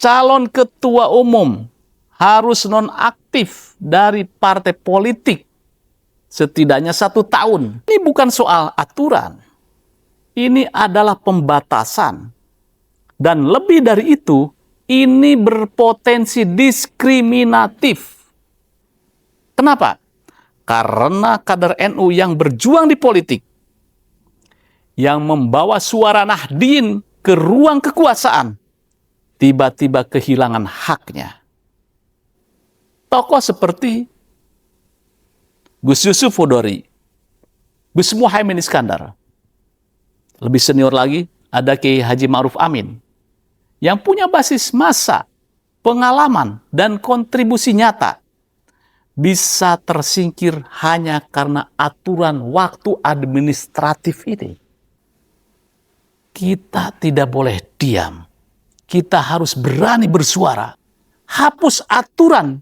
calon ketua umum harus nonaktif dari partai politik setidaknya 1 tahun. Ini bukan soal aturan. Ini adalah pembatasan. Dan lebih dari itu, ini berpotensi diskriminatif. Kenapa? Karena kader NU yang berjuang di politik, yang membawa suara Nahdien ke ruang kekuasaan, tiba-tiba kehilangan haknya. Tokoh seperti Gus Yusuf Hudori, Gus Muhaimin Iskandar, lebih senior lagi ada Kiai Haji Ma'ruf Amin, yang punya basis massa, pengalaman, dan kontribusi nyata, bisa tersingkir hanya karena aturan waktu administratif ini. Kita tidak boleh diam. Kita harus berani bersuara. Hapus aturan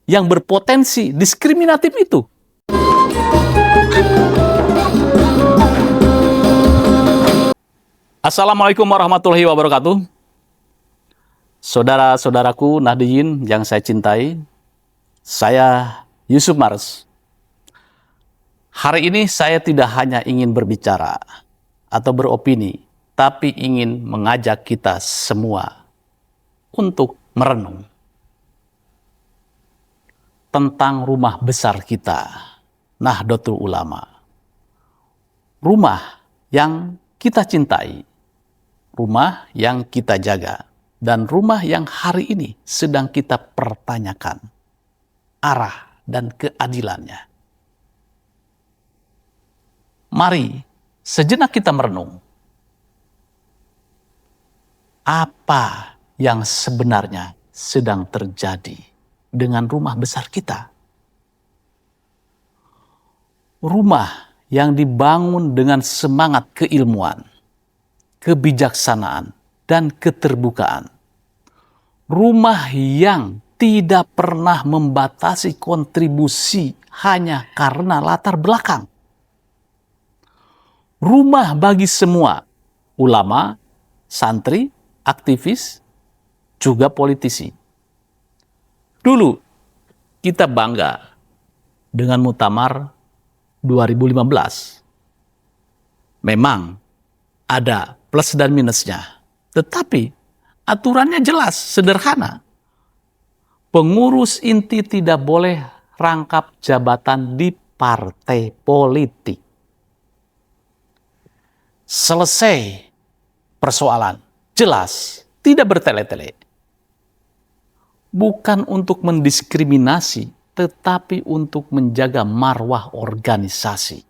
yang berpotensi diskriminatif itu. Assalamualaikum warahmatullahi wabarakatuh. Saudara-saudaraku Nahdien yang saya cintai, saya Yusuf Mares. Hari ini saya tidak hanya ingin berbicara atau beropini, tapi ingin mengajak kita semua untuk merenung tentang rumah besar kita, Nahdlatul Ulama. Rumah yang kita cintai, rumah yang kita jaga, dan rumah yang hari ini sedang kita pertanyakan arah dan keadilannya. Mari sejenak kita merenung. Apa yang sebenarnya sedang terjadi dengan rumah besar kita? Rumah yang dibangun dengan semangat keilmuan, kebijaksanaan, dan keterbukaan. Rumah yang tidak pernah membatasi kontribusi hanya karena latar belakang. Rumah bagi semua, ulama, santri, aktivis, juga politisi. Dulu kita bangga dengan Muktamar 2015. Memang ada plus dan minusnya, tetapi aturannya jelas, sederhana. Pengurus inti tidak boleh rangkap jabatan di partai politik. Selesai persoalan, jelas, tidak bertele-tele. Bukan untuk mendiskriminasi, tetapi untuk menjaga marwah organisasi.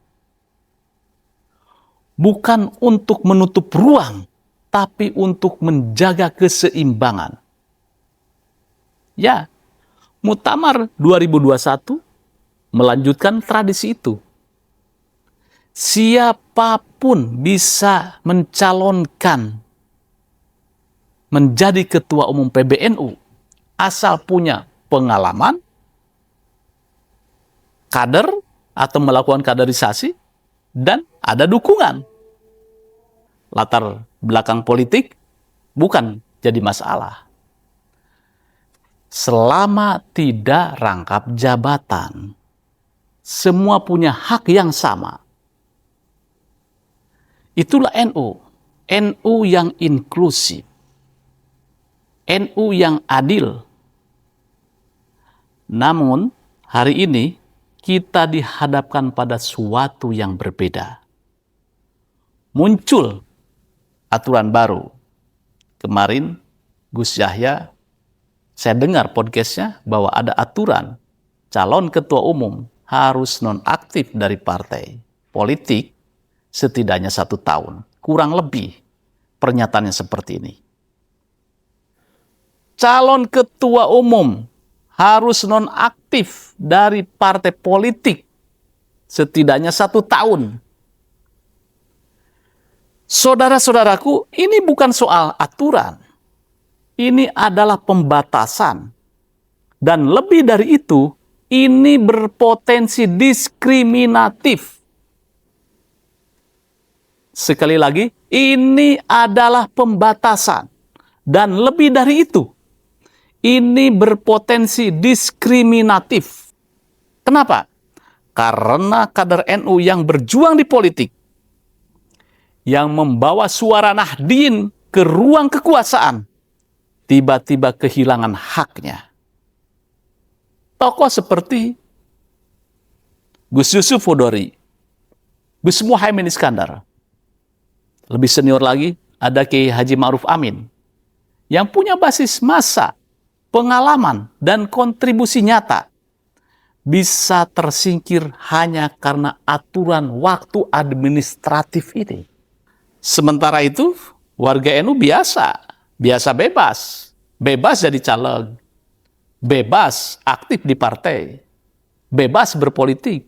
Bukan untuk menutup ruang, tapi untuk menjaga keseimbangan. Ya, Muktamar 2021 melanjutkan tradisi itu. Siapapun bisa mencalonkan menjadi ketua umum PBNU asal punya pengalaman, kader atau melakukan kaderisasi, dan ada dukungan. Latar belakang politik bukan jadi masalah. Selama tidak rangkap jabatan, semua punya hak yang sama. Itulah NU. NU yang inklusif. NU yang adil. Namun, hari ini kita dihadapkan pada suatu yang berbeda. Muncul aturan baru. Kemarin Gus Yahya, saya dengar podcastnya bahwa ada aturan calon ketua umum harus nonaktif dari partai politik setidaknya 1 tahun. Kurang lebih pernyataannya seperti ini. Calon ketua umum harus nonaktif dari partai politik setidaknya 1 tahun. Saudara-saudaraku, ini bukan soal aturan. Ini adalah pembatasan. Dan lebih dari itu, ini berpotensi diskriminatif. Sekali lagi, ini adalah pembatasan. Dan lebih dari itu, ini berpotensi diskriminatif. Kenapa? Karena kader NU yang berjuang di politik, yang membawa suara Nahdien ke ruang kekuasaan, tiba-tiba kehilangan haknya. Tokoh seperti Gus Yusuf Hudori, Gus Muhaimin Iskandar, lebih senior lagi ada Kiai Haji Ma'ruf Amin, yang punya basis massa, pengalaman, dan kontribusi nyata, bisa tersingkir hanya karena aturan waktu administratif ini. Sementara itu, warga NU biasa bebas jadi caleg, bebas aktif di partai, bebas berpolitik.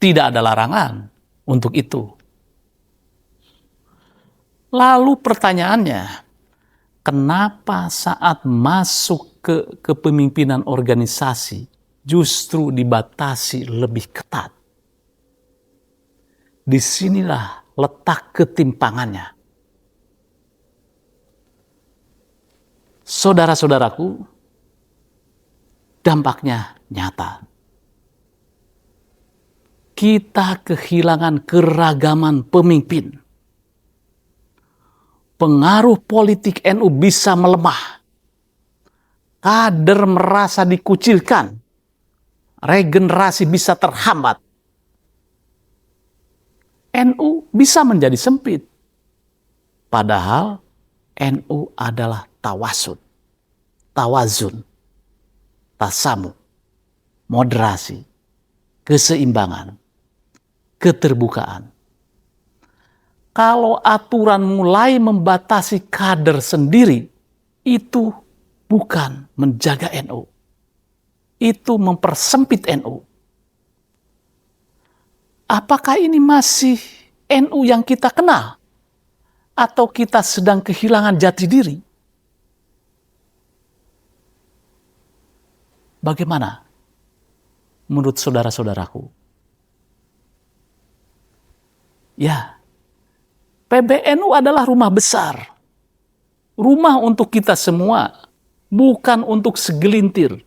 Tidak ada larangan untuk itu. Lalu pertanyaannya, kenapa saat masuk ke kepemimpinan organisasi justru dibatasi lebih ketat? Disinilah letak ketimpangannya. Saudara-saudaraku, dampaknya nyata. Kita kehilangan keragaman pemimpin. Pengaruh politik NU bisa melemah. Kader merasa dikucilkan. Regenerasi bisa terhambat. NU bisa menjadi sempit. Padahal NU adalah tawasud, tawazun, tasamu, moderasi, keseimbangan, keterbukaan. Kalau aturan mulai membatasi kader sendiri, itu bukan menjaga NU. Itu mempersempit NU. Apakah ini masih NU yang kita kenal? Atau kita sedang kehilangan jati diri? Bagaimana menurut saudara-saudaraku? Ya, PBNU adalah rumah besar. Rumah untuk kita semua, bukan untuk segelintir.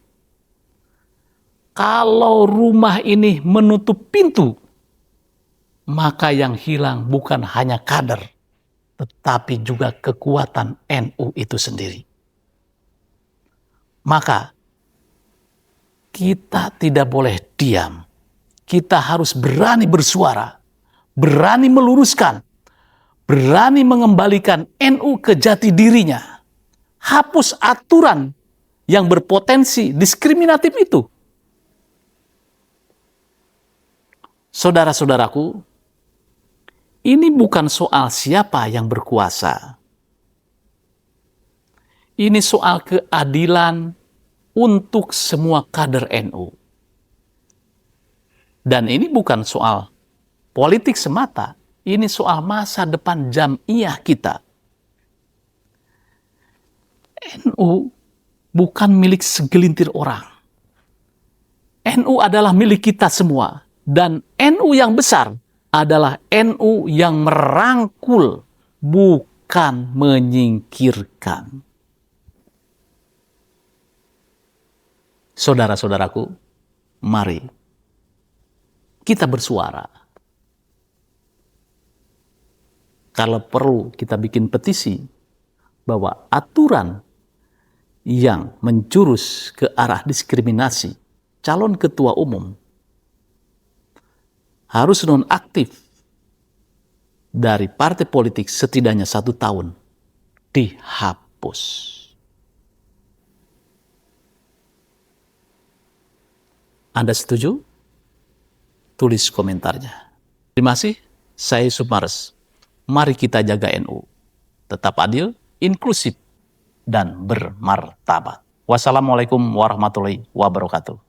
Kalau rumah ini menutup pintu, maka yang hilang bukan hanya kader, tetapi juga kekuatan NU itu sendiri. Maka kita tidak boleh diam. Kita harus berani bersuara, berani meluruskan, berani mengembalikan NU ke jati dirinya. Hapus aturan yang berpotensi diskriminatif itu. Saudara-saudaraku, ini bukan soal siapa yang berkuasa. Ini soal keadilan untuk semua kader NU. Dan ini bukan soal politik semata. Ini soal masa depan jamiah kita. NU bukan milik segelintir orang. NU adalah milik kita semua. Dan NU yang besar adalah NU yang merangkul, bukan menyingkirkan. Saudara-saudaraku, mari kita bersuara. Kalau perlu kita bikin petisi bahwa aturan yang menjurus ke arah diskriminasi calon ketua umum harus nonaktif dari partai politik setidaknya 1 tahun dihapus. Anda setuju? Tulis komentarnya. Terima kasih, saya Sumares. Mari kita jaga NU. Tetap adil, inklusif, dan bermartabat. Wassalamualaikum warahmatullahi wabarakatuh.